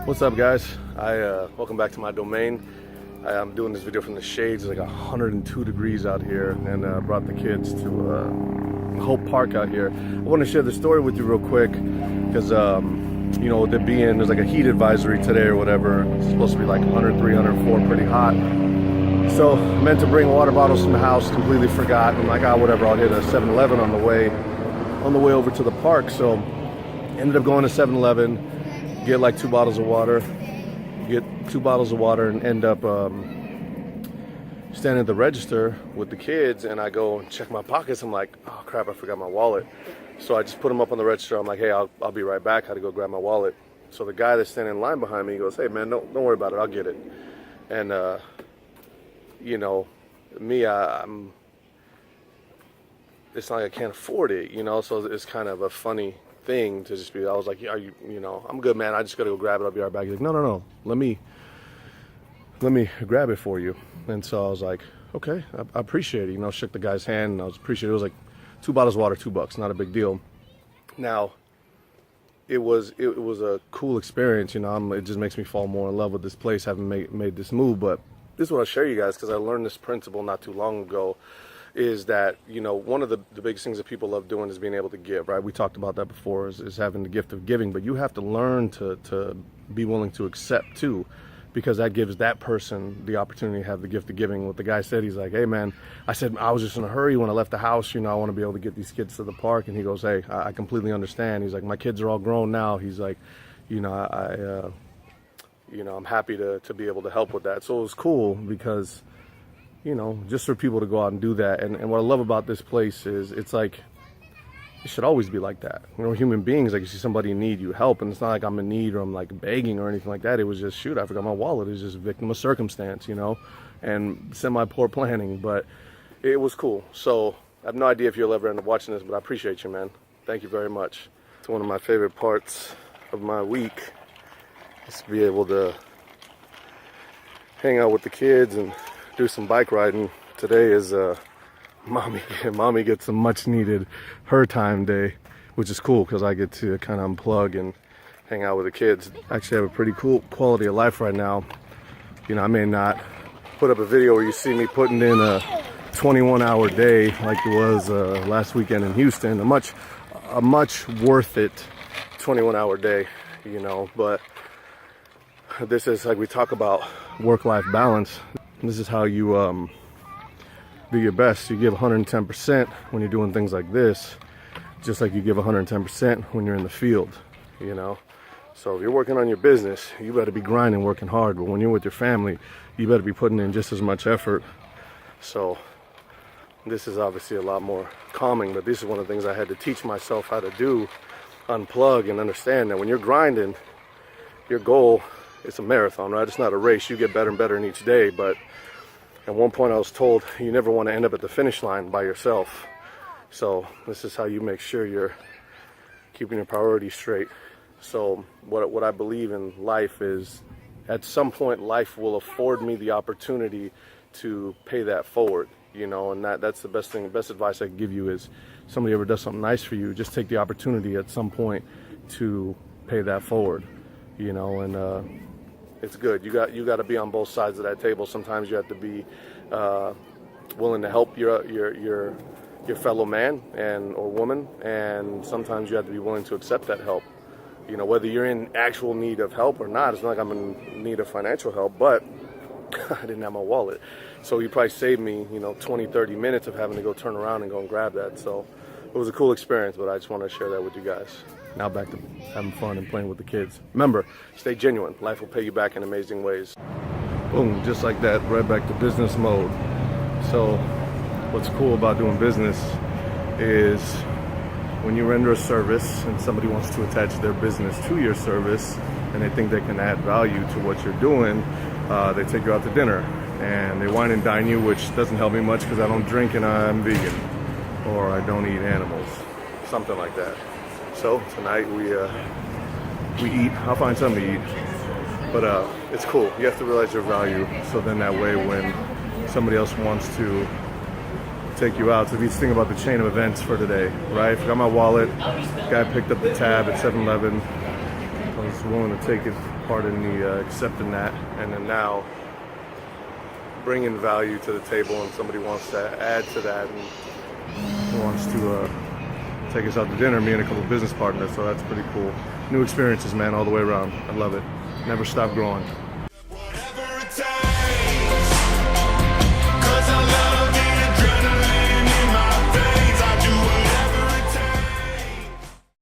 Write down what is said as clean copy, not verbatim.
What's up, guys? Welcome back to my domain. I'm doing this video from the shades. It's like 102 degrees out here, and brought the kids to Hope Park out here. I want to share the story with you real quick because you know, there's like a heat advisory today or whatever. It's supposed to be like 103, 104, pretty hot. So I meant to bring water bottles from the house, completely forgot. I'm like, whatever, I'll hit a 7-Eleven on the way over to the park. So ended up going to 7-Eleven. Get like 2 bottles of water, and end up standing at the register with the kids, and I go and check my pockets. I'm like, oh crap, I forgot my wallet. So I just put them up on the register. I'm like, hey, I'll be right back. I had to go grab my wallet. So the guy that's standing in line behind me, he goes, hey man, don't worry about it, I'll get it. And you know, me, I'm it's not like I can't afford it, you know, so it's kind of a funny thing to just be. I was like, yeah, you know, I'm good, man, I just gotta go grab it, I'll be right back. He's like, no, let me grab it for you. And so I was like, okay, I appreciate it, you know. Shook the guy's hand, and I was appreciative. It was like 2 bottles of water, $2, not a big deal. Now it was a cool experience, you know. It just makes me fall more in love with this place, having made this move. But this is what I'll share you guys, because I learned this principle not too long ago, is that, you know, one of the biggest things that people love doing is being able to give, right? We talked about that before, is having the gift of giving, but you have to learn to be willing to accept too, because that gives that person the opportunity to have the gift of giving. What the guy said, he's like, hey man, I said, I was just in a hurry when I left the house, you know, I want to be able to get these kids to the park. And he goes, hey, I completely understand. He's like, my kids are all grown now. He's like, you know, you know, I'm happy to be able to help with that. So it was cool because, you know, just for people to go out and do that. And what I love about this place is it's like, it should always be like that. You know, human beings, like, you see somebody in need, you help. And it's not like I'm in need or I'm like begging or anything like that. It was just, shoot, I forgot my wallet. It was just a victim of circumstance, you know, and semi-poor planning. But it was cool. So I have no idea if you'll ever end up watching this, but I appreciate you, man. Thank you very much. It's one of my favorite parts of my week, is to be able to hang out with the kids and do some bike riding. Today is mommy gets some much needed her time day, which is cool because I get to kind of unplug and hang out with the kids. Actually have a pretty cool quality of life right now. You know, I may not put up a video where you see me putting in a 21-hour day like it was last weekend in Houston, a much worth it 21-hour day, you know. But this is, like we talk about work-life balance, this is how you do your best. You give 110% when you're doing things like this, just like you give 110% when you're in the field, you know. So if you're working on your business, you better be grinding, working hard. But when you're with your family, you better be putting in just as much effort. So this is obviously a lot more calming, but this is one of the things I had to teach myself how to do, unplug and understand that when you're grinding, your goal, it's a marathon, right? It's not a race. You get better and better in each day. But at one point I was told you never want to end up at the finish line by yourself. So this is how you make sure you're keeping your priorities straight. So what I believe in life is, at some point life will afford me the opportunity to pay that forward, you know. And that's the best thing, the best advice I can give you is, somebody ever does something nice for you, just take the opportunity at some point to pay that forward, you know. And it's good. You got to be on both sides of that table. Sometimes you have to be willing to help your fellow man or woman, and sometimes you have to be willing to accept that help. You know, whether you're in actual need of help or not. It's not like I'm in need of financial help, but I didn't have my wallet. So you probably saved me, you know, 20, 30 minutes of having to go turn around and go and grab that. So it was a cool experience, but I just want to share that with you guys. Now back to having fun and playing with the kids. Remember, stay genuine. Life will pay you back in amazing ways. Boom, just like that, right back to business mode. So what's cool about doing business is when you render a service and somebody wants to attach their business to your service and they think they can add value to what you're doing, they take you out to dinner and they wine and dine you, which doesn't help me much because I don't drink and I'm vegan, or I don't eat animals, something like that. So tonight we eat. I'll find something to eat, but it's cool. You have to realize your value, so then that way when somebody else wants to take you out. So if you think about the chain of events for today, right? Forgot my wallet. Guy picked up the tab at 7-Eleven. I was willing to take it part in the accepting that, and then now bringing value to the table, and somebody wants to add to that and wants to take us out to dinner, me and a couple business partners. So that's pretty cool. New experiences, man, all the way around. I love it. Never stop growing.